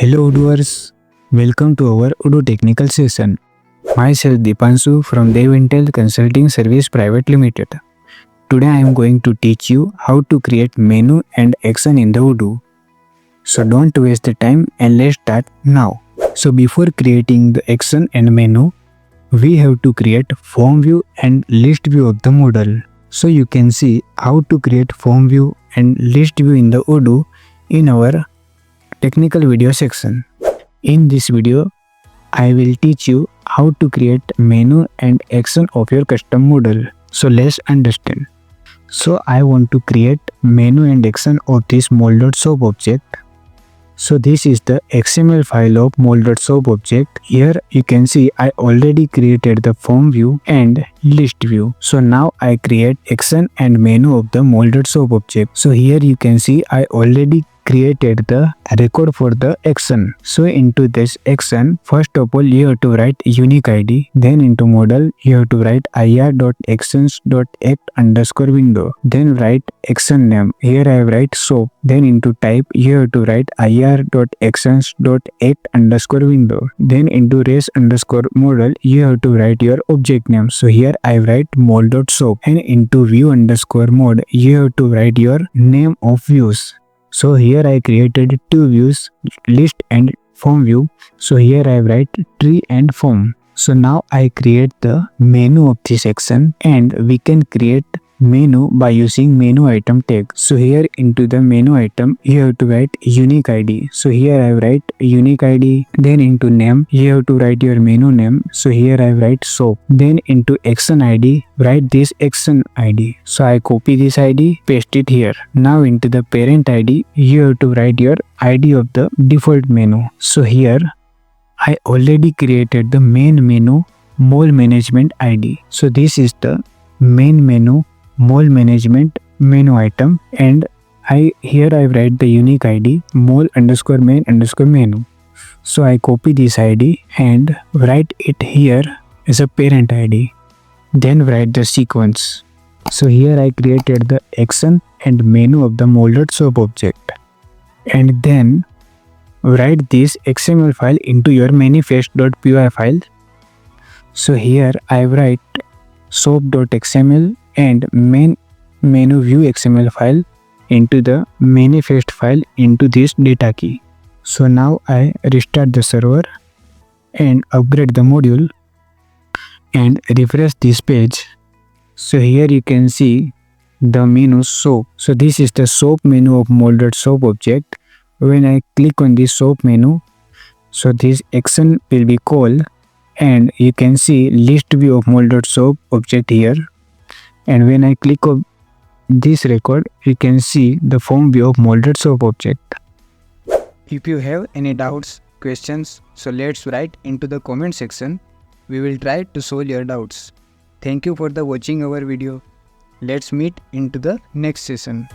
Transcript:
Hello Udovers, welcome to our Udo technical session. Myself Dipanshu from DevIntel Consulting Service Private Limited. Today I am going to teach you how to create menu and action in the Udo. So don't waste the time and let's start now. So before creating the action and menu, we have to create form view and list view of the model. So you can see how to create form view and list view in the Udo in our technical video section. In this video, I will teach you how to create menu and action of your custom model. So let's understand. So I want to create menu and action of this mol.soap object. So this is the XML file of mol.soap object. Here you can see I already created the form view and list view. So now I create action and menu of the mol.soap object. So here you can see I already created the record for the action. So into this action, first of all you have to write unique ID. Then into model you have to write ir.actions.act_window. Then write action name. Here I write soap. Then into type you have to write ir.actions.act_window. Then into res_model you have to write your object name. So here I write mol.soap. And into view_mode you have to write your name of views. So here I created two views, list and form view. So here I write tree and form. So now I create the menu of this section, and we can create menu by using menu item tag. So here into the menu item you have to write unique ID. So here I write unique ID. Then into name you have to write your menu name. So here I write soap. Then into action ID write this action ID. So I copy this ID, paste it here. Now into the parent ID you have to write your ID of the default menu. So here I already created the main menu mol management ID. So this is the main menu mol management menu item, and I write the unique ID mol_main_menu. So I copy this ID and write it here as a parent ID. Then write the sequence. So here I created the action and menu of the mol.soap object, and then write this XML file into your manifest.py file. So here I write soap.xml and main menu view XML file into the manifest file into this data key. So now I restart the server and upgrade the module and refresh this page. So here you can see the menu soap. So this is the soap menu of mol.soap object. When I click on this soap menu, so this action will be called, and you can see list view of mol.soap object here. And when I click on this record, you can see the form view of mol.soap object. If you have any doubts, questions, so let's write into the comment section. We will try to solve your doubts. Thank you for watching our video. Let's meet into the next session.